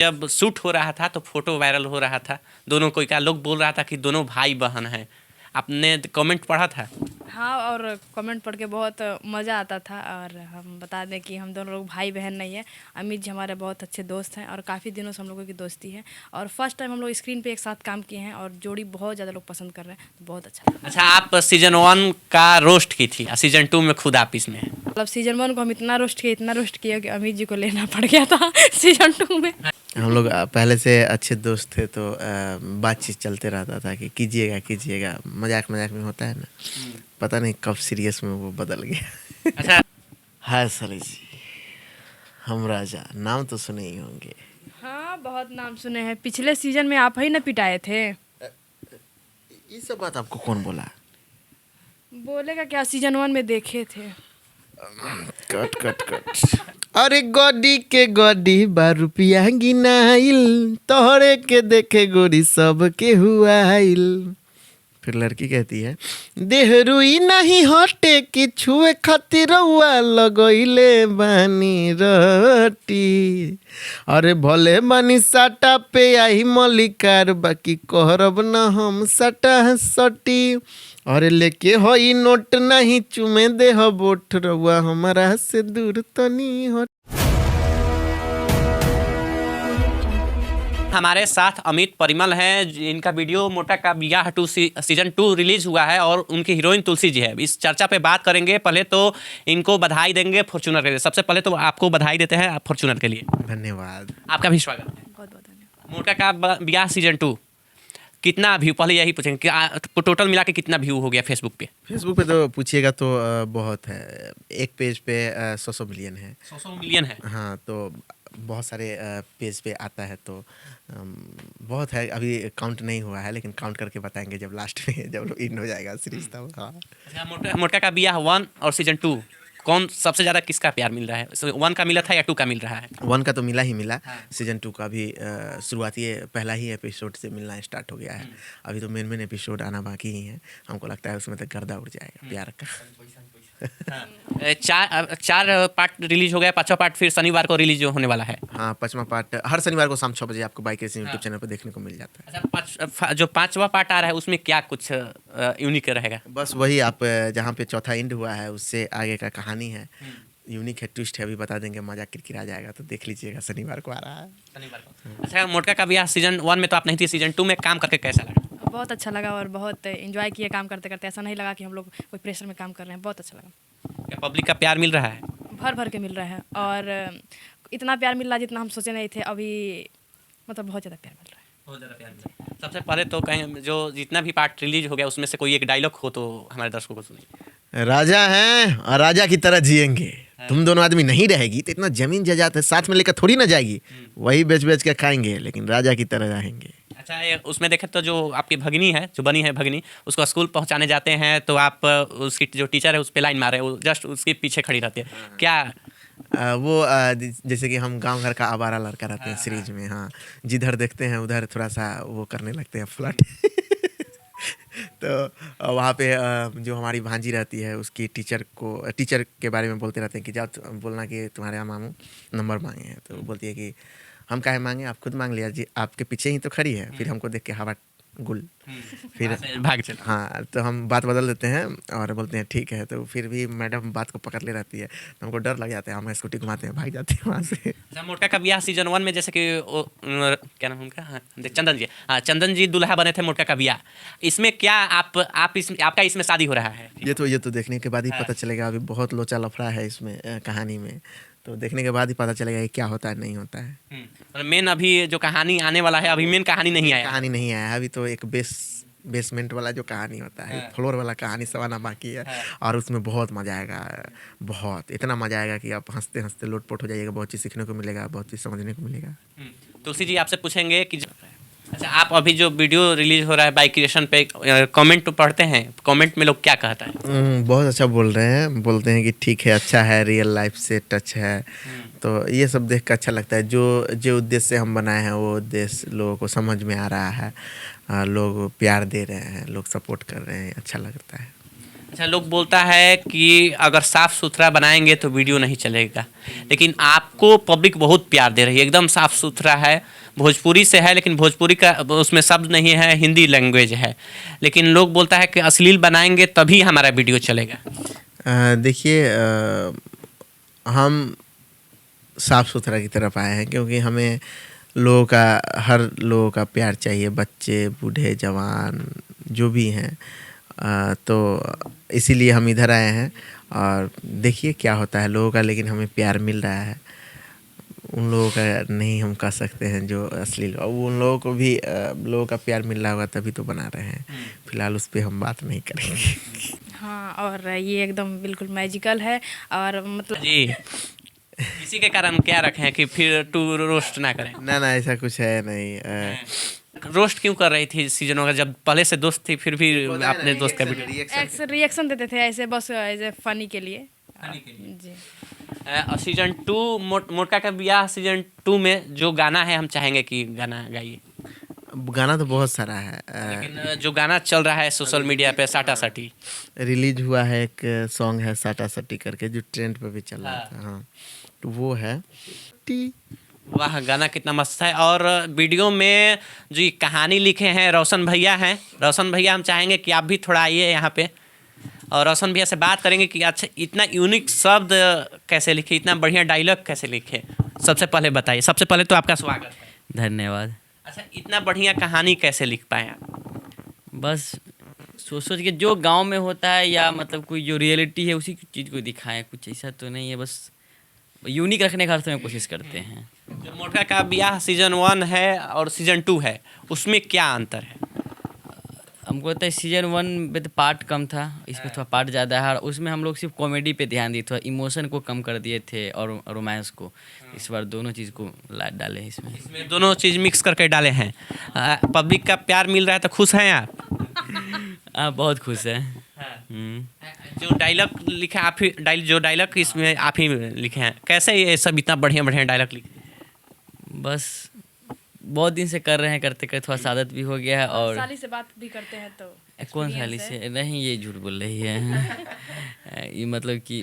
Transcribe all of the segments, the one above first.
जब शूट हो रहा था तो फोटो वायरल हो रहा था, दोनों कोई का लोग बोल रहा था कि दोनों भाई बहन हैं। आपने कमेंट पढ़ा था? हाँ, और कमेंट पढ़ के बहुत मज़ा आता था। और हम बता दें कि हम दोनों लोग भाई बहन नहीं है। अमित जी हमारे बहुत अच्छे दोस्त हैं और काफ़ी दिनों से हम लोगों की दोस्ती है, और फर्स्ट टाइम हम लोग स्क्रीन पे एक साथ काम किए हैं और जोड़ी बहुत ज़्यादा लोग पसंद कर रहे हैं, तो बहुत अच्छा लगा। अच्छा, आप सीजन 1 का रोस्ट की थी, सीजन 2 में खुद आप इसमें हैं। मतलब सीजन 1 को हम इतना रोस्ट किए कि अमित जी को लेना पड़ गया था सीजन 2 में। हम लोग पहले से अच्छे दोस्त थे, तो बातचीत चलते रहता था कि कीजिएगा कीजिएगा, मजाक मजाक में होता है ना। पता नहीं कब सीरियस में वो बदल गया। अच्छा, हाय सली जी, हम राजा, नाम तो सुने ही होंगे। हाँ, बहुत नाम सुने हैं। पिछले सीजन में आप ही ना पिटाए थे। ये सब बात आपको कौन बोला? बोलेगा क्या, सीजन 1 में देखे थे। Cut cut cut. अरे गोडी के गोडी 12 रुपया गिनाइल, तोहरे के देखे गोरी सब के हुआइल। फिर लड़की कहती है, देहरुई नहीं हटे कि छुए खातिर रउआ लगइले बानी रटी। अरे भले बानी साटा पे आई मलिकार, बाकी कहरब न हम साटा सटी। अरे लेके होई नोट नहीं चुमे देह बोठ, रउआ हमारा से दूर तनी हट। हमारे साथ अमित परिमल हैं। इनका वीडियो मोटा का बियाह 2 सीजन 2 रिलीज हुआ है और उनकी हीरोइन तुलसी जी है। इस चर्चा पे बात करेंगे। पहले तो इनको बधाई देंगे फॉर्च्यूनर के लिए। सबसे पहले तो आपको बधाई देते हैं फॉर्च्यूनर के लिए। धन्यवाद। आपका भी स्वागत है। बहुत बहुत धन्यवाद। मोटा का बियाह सीजन 2 कितना व्यू, पहले यही पूछेंगे कि टोटल मिला के कितना व्यू हो गया फेसबुक पे? फेसबुक पे तो पूछिएगा तो बहुत है। एक पेज पे 100 मिलियन है। 100 मिलियन है। हाँ, तो बहुत सारे पेज पे आता है, तो बहुत है। अभी काउंट नहीं हुआ है, लेकिन काउंट करके बताएंगे जब लास्ट में जब इन हो जाएगा सीरीज तब। हाँ, अच्छा, मोटा का बियाह 1 और सीजन 2 कौन सबसे ज़्यादा किसका प्यार मिल रहा है? 1 का मिला था या 2 का मिल रहा है? 1 का तो मिला ही मिला। हाँ। सीजन 2 का भी शुरुआती पहला ही एपिसोड से मिलना स्टार्ट हो गया है। अभी तो मेन एपिसोड आना बाकी ही है। हमको लगता है उसमें तक गर्दा उड़ जाएगा प्यार का। चार पार्ट रिलीज हो गया, 5वां पार्ट फिर शनिवार को रिलीज होने वाला है। हाँ, 5वां पार्ट हर शनिवार को शाम 6 बजे आपको बाइक रेसिंग यूट्यूब चैनल पर देखने को मिल जाता है। अच्छा, जो 5वां पार्ट आ रहा है उसमें क्या कुछ यूनिक रहेगा? बस वही, आप जहाँ पे चौथा एंड हुआ है उससे आगे का कहानी है। यूनिक है, ट्विस्ट है, अभी बता देंगे, मजा किरकिरा जाएगा, तो देख लीजिएगा। शनिवार को आ रहा है। शनिवार को। अच्छा, मोटका का बियाह सीजन 1 में तो आप नहीं थी, सीजन 2 में काम करके कैसा लगा? बहुत अच्छा लगा और बहुत एंजॉय किए काम करते करते। ऐसा नहीं लगा कि हम लोग कोई प्रेशर में काम कर रहे हैं। बहुत अच्छा लगा। क्या पब्लिक का प्यार मिल रहा है? भर भर के मिल रहा है, और इतना प्यार मिल रहा है जितना हम सोचे नहीं थे। अभी मतलब बहुत ज़्यादा प्यार मिल रहा है। बहुत ज़्यादा प्यार मिल रहा है। सबसे पहले तो कहीं जो जितना भी पार्ट रिलीज हो गया उसमें से कोई एक डायलॉग हो तो हमारे दर्शकों को सुनिए। राजा हैं और राजा की तरह जिएंगे। तुम दोनों आदमी नहीं रहेगी तो इतना जमीन जायदाद है, साथ में लेकर थोड़ी ना जाएगी। वही बेच बेच के खाएंगे, लेकिन राजा की तरह रहेंगे। अच्छा, उसमें देखें तो जो आपकी भगनी है, जो बनी है भगनी, उसको स्कूल पहुंचाने जाते हैं तो आप उसकी जो टीचर है उस पर लाइन मारे, वो जस्ट उसके पीछे खड़ी रहती है क्या? वो जैसे कि हम गांव घर का आवारा लड़का रहते हैं सीरीज में। हाँ, जिधर देखते हैं उधर थोड़ा सा वो करने लगते हैं, फ्लर्ट। तो वहाँ पे जो हमारी भांजी रहती है उसकी टीचर के बारे में बोलते रहते हैं कि जाओ बोलना कि तुम्हारे यहाँ मामू नंबर मांगे हैं। तो बोलती है कि हम काहे मांगे, आप खुद मांग लिया जी, आपके पीछे ही तो खड़ी है। फिर हमको देख के हवा गुल, फिर भाग चल। हाँ, तो हम बात बदल देते हैं और बोलते हैं ठीक है। तो फिर भी मैडम बात को पकड़ ले रहती है, तो हमको डर लग जाता है। हम स्कूटी घुमाते हैं, भाग जाते हैं वहाँ से। अच्छा, मोटा का बियाह सीजन 1 में जैसे कि क्या नाम उनका? हाँ, चंदन जी। हाँ, चंदन जी दूल्हा बने थे मोटा का बियाह। इसमें क्या आपका इसमें शादी हो रहा है? ये तो देखने के बाद ही पता चलेगा। अभी बहुत लोचा लफड़ा है इसमें कहानी में, तो देखने के बाद ही पता चलेगा कि क्या होता है नहीं होता है। मेन अभी जो कहानी आने वाला है, अभी मेन कहानी नहीं आया। कहानी नहीं आया है अभी, तो एक बेसमेंट वाला जो कहानी होता है, फ्लोर वाला कहानी सब आना बाकी है। और उसमें बहुत मजा आएगा, बहुत इतना मजा आएगा कि आप हंसते हंसते लोटपोट हो जाइएगा। बहुत चीज़ सीखने को मिलेगा, बहुत चीज़ समझने को मिलेगा। तुलसी जी, आपसे पूछेंगे कि अच्छा, आप अभी जो वीडियो रिलीज हो रहा है बाइक क्रिएशन पे, कमेंट तो पढ़ते हैं, कमेंट में लोग क्या कहता है? बहुत अच्छा बोल रहे हैं, बोलते हैं कि ठीक है, अच्छा है, रियल लाइफ से टच है। तो ये सब देख कर अच्छा लगता है। जो उद्देश्य से हम बनाए हैं वो उद्देश्य लोगों को समझ में आ रहा है। लोग प्यार दे रहे हैं, लोग सपोर्ट कर रहे हैं, अच्छा लगता है। अच्छा, लोग बोलता है कि अगर साफ सुथरा बनाएंगे तो वीडियो नहीं चलेगा, लेकिन आपको पब्लिक बहुत प्यार दे रही है, एकदम साफ सुथरा है। भोजपुरी से है लेकिन भोजपुरी का उसमें शब्द नहीं है, हिंदी लैंग्वेज है, लेकिन लोग बोलता है कि अश्लील बनाएंगे तभी हमारा वीडियो चलेगा। देखिए, हम साफ सुथरा की तरफ आए हैं क्योंकि हमें लोगों का, हर लोगों का प्यार चाहिए, बच्चे बूढ़े जवान जो भी हैं। तो इसीलिए हम इधर आए हैं और देखिए क्या होता है लोगों का, लेकिन हमें प्यार मिल रहा है। उन लोगों का नहीं हम कह सकते हैं जो अश्लील, उन लोगों को भी लोगों का प्यार मिल रहा होगा तभी तो बना रहे हैं। फिलहाल उस पर हम बात नहीं करेंगे। हाँ, और ये एकदम बिल्कुल मैजिकल है और मतलब जी, इसी के कारण क्या रखे हैं कि फिर टू रोस्ट ना करें। ना ऐसा कुछ है नहीं। रोस्ट क्यों कर रही थी सीजन वगैरह, जब पहले से दोस्त थी फिर भी अपने दोस्त का वीडियो। रिएक्शन देते थे ऐसे, बस ऐसे फनी के लिए। जी। सीजन 2 मोटका का ब्याह सीजन 2 में जो गाना है हम चाहेंगे कि गाना गाइए। गाना तो बहुत सारा है। लेकिन जो गाना चल रहा है सोशल मीडिया पे साटा साटी, रिलीज हुआ है एक सॉन्ग है साटा सटी करके जो ट्रेंड पे भी चल रहा था। हाँ, तो वो है टी। वाह, गाना कितना मस्त है। और वीडियो में जो ये कहानी लिखे हैं रोशन भैया हैं। रोशन भैया, हम चाहेंगे कि आप भी थोड़ा आइए यहाँ पे और रोशन भैया से बात करेंगे कि अच्छा इतना यूनिक शब्द कैसे लिखे, इतना बढ़िया डायलॉग कैसे लिखे। सबसे पहले बताइए, सबसे पहले तो आपका स्वागत है। धन्यवाद। अच्छा, इतना बढ़िया कहानी कैसे लिख पाए आप? बस सोच के जो गांव में होता है या मतलब कोई जो रियलिटी है उसी चीज़ को दिखाएं, कुछ ऐसा तो नहीं है, बस यूनिक रखने का हर समय कोशिश करते हैं। जो मोटका का ब्याह सीजन 1 है और सीजन 2 है, उसमें क्या अंतर है? हमको लगता है सीजन 1 में तो पार्ट कम था, इसमें थोड़ा पार्ट ज़्यादा है और उसमें हम लोग सिर्फ कॉमेडी पे ध्यान दिए, थोड़ा इमोशन को कम कर दिए थे और रोमांस को। इस बार दोनों चीज़ को डाले इसमें। इसमें दोनों चीज़ मिक्स करके डाले हैं। पब्लिक का प्यार मिल रहा है तो खुश हैं आप? हाँ, बहुत खुश है। जो डायलॉग लिखा आप ही, जो डायलॉग इसमें आप ही लिखे हैं, कैसे ये सब इतना बढ़िया बढ़िया डायलॉग लिखे? बस बहुत दिन से कर रहे हैं, करते करते थोड़ा सादत भी हो गया है। और साली से बात भी करते हैं तो कौन साली से? नहीं, ये झूठ बोल रही है। ये मतलब कि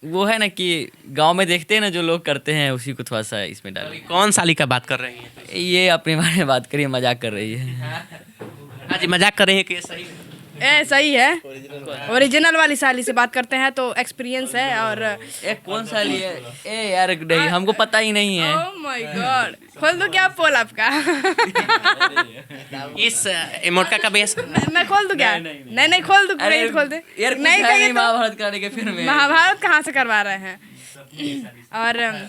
वो है ना कि गांव में देखते हैं ना जो लोग करते हैं उसी को थोड़ा सा इसमें डाल। कौन साली का बात कर रही हैं? ये अपने बारे में बात करिए, मजाक कर रही है। हाँ जी, मजाक कर रहे हैं कि ये सही? सही है। ओरिजिनल वाली साली से बात करते हैं तो एक्सपीरियंस है। और कौन साली है? यार नहीं, हमको पता ही नहीं है। ओह माय गॉड, खोल दो क्या पोल आपका? इस मोटका का बेस मैं खोल दूं क्या? नहीं खोल दूं, नहीं खोल दे। यार नहीं नहीं, कहिए तो महाभारत कराने के फिर में महाभारत कहाँ से करवा रहे हैं? और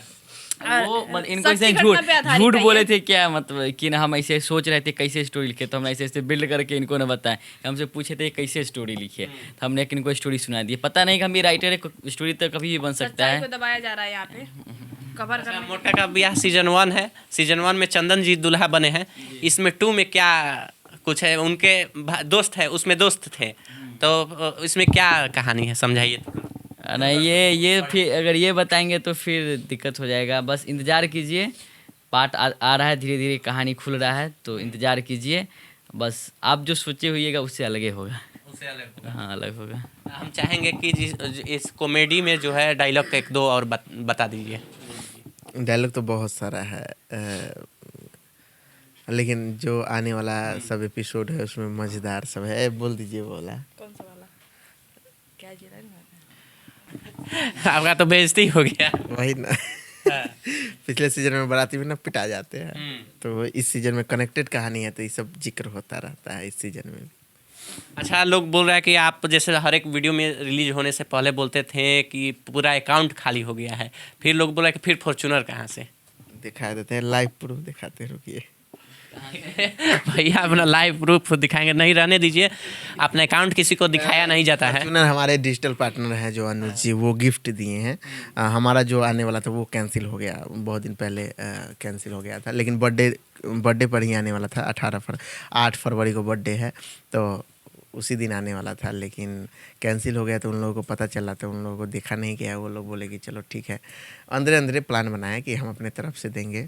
वो इनको सच्ची ऐसे घटना पे आधारित झूठ है बोले ये। थे क्या, मतलब कि ना हम ऐसे सोच रहे थे कैसे स्टोरी लिखे, तो हमने ऐसे ऐसे बिल्ड करके इनको ना बताएं। हमसे पूछे थे कैसे स्टोरी लिखे, तो हमने इनको स्टोरी सुना दी। पता नहीं कि हम भी राइटर है, स्टोरी तो कभी भी बन सकता सच्चाई है। को दबाया जा रहा है यहाँ पे कवर करने। मोटका का ब्याह सीजन 1 है। सीजन 1 में चंदन जी दूल्हा बने हैं। इसमें 2 में क्या कुछ है? उनके दोस्त है, उसमें दोस्त थे, तो इसमें क्या कहानी है, समझाइए। नहीं, ये फिर अगर ये बताएंगे तो फिर दिक्कत हो जाएगा। बस इंतज़ार कीजिए, पार्ट आ रहा है, धीरे धीरे कहानी खुल रहा है, तो इंतज़ार कीजिए। बस आप जो सोचे हुईएगा उससे अलग ही होगा। उससे अलग होगा। हाँ, अलग होगा। हम चाहेंगे कि इस कॉमेडी में जो है डायलॉग एक दो और बता दीजिए। डायलॉग तो बहुत सारा है, लेकिन जो आने वाला सब एपिसोड है उसमें मज़ेदार सब है। बोल दीजिए बोला। कौन सा वाला? क्या जी रहा है? आपका तो बेइज्जती हो गया। वही ना। पिछले सीजन में बाराती में ना पिटा जाते हैं, तो इस सीजन में कनेक्टेड कहानी है तो ये सब जिक्र होता रहता है इस सीजन में भी। अच्छा, लोग बोल रहे हैं कि आप जैसे हर एक वीडियो में रिलीज होने से पहले बोलते थे कि पूरा अकाउंट खाली हो गया है, फिर लोग बोल रहे हैं कि फिर फॉर्च्यूनर कहाँ से? दिखा देते हैं, लाइव प्रूफ दिखाते हैं, रुकिए। भैया अपना लाइव प्रूफ दिखाएंगे? नहीं, रहने दीजिए, अपना अकाउंट किसी को दिखाया नहीं जाता है। फॉर्च्यूनर हमारे डिजिटल पार्टनर हैं जो अनुज जी, वो गिफ्ट दिए हैं। हमारा जो आने वाला था वो कैंसिल हो गया, बहुत दिन पहले कैंसिल हो गया था, लेकिन बर्थडे पर ही आने वाला था। 8 फरवरी को बर्थडे है, तो उसी दिन आने वाला था, लेकिन कैंसिल हो गया। तो उन लोगों को पता चला, तो उन लोगों को देखा नहीं गया। वो लोग बोले कि चलो ठीक है, अंदर अंदर प्लान बनाया कि हम अपने तरफ से देंगे,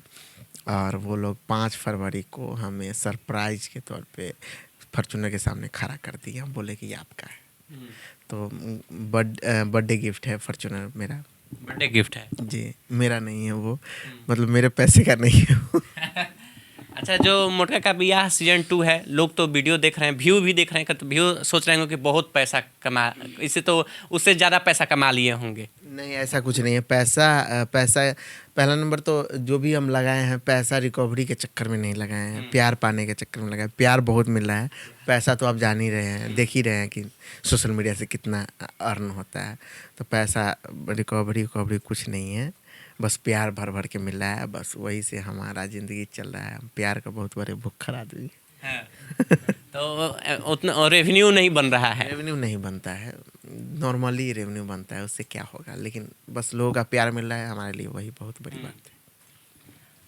और वो लोग 5 फरवरी को हमें सरप्राइज के तौर पे फॉर्च्यूनर के सामने खड़ा कर दिया। हम बोले कि ये आपका है। तो बर्थडे गिफ्ट है फॉर्च्यूनर मेरा। बर्थडे गिफ्ट है। जी, मेरा नहीं है वो, मतलब मेरे पैसे का नहीं है वो। अच्छा, जो मोटका का बियाह सीजन 2 है, लोग तो वीडियो देख रहे हैं, व्यू भी देख रहे हैं, तो व्यू सोच रहे होंगे कि बहुत पैसा कमा, इससे तो उससे ज़्यादा पैसा कमा लिए होंगे। नहीं, ऐसा कुछ नहीं है। पैसा पहला नंबर तो जो भी हम लगाए हैं, पैसा रिकवरी के चक्कर में नहीं लगाए हैं, प्यार पाने के चक्कर में लगाए। प्यार बहुत मिल रहा है, पैसा तो आप जान ही रहे हैं, देख ही रहे हैं कि सोशल मीडिया से कितना अर्न होता है। तो पैसा रिकवरी कुछ नहीं है, बस प्यार भर भर के मिल रहा है, बस वही से हमारा ज़िंदगी चल रहा है। हम प्यार का बहुत बड़े भुक्खड़ आदमी। तो उतना रेवेन्यू नहीं बन रहा है। रेवेन्यू नहीं बनता है, नॉर्मली रेवेन्यू बनता है, उससे क्या होगा, लेकिन बस लोगों का प्यार मिल रहा है, हमारे लिए वही बहुत बड़ी बात है।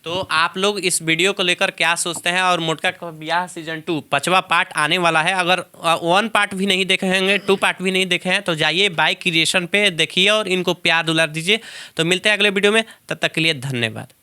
तो आप लोग इस वीडियो को लेकर क्या सोचते हैं? और मोटका का बियाह सीजन 2 5वां पार्ट आने वाला है। अगर 1 पार्ट भी नहीं देखे होंगे, 2 पार्ट भी नहीं देखे हैं, तो जाइए बाई क्रिएशन पे देखिए और इनको प्यार दुलार दीजिए। तो मिलते हैं अगले वीडियो में, तब तक के लिए धन्यवाद।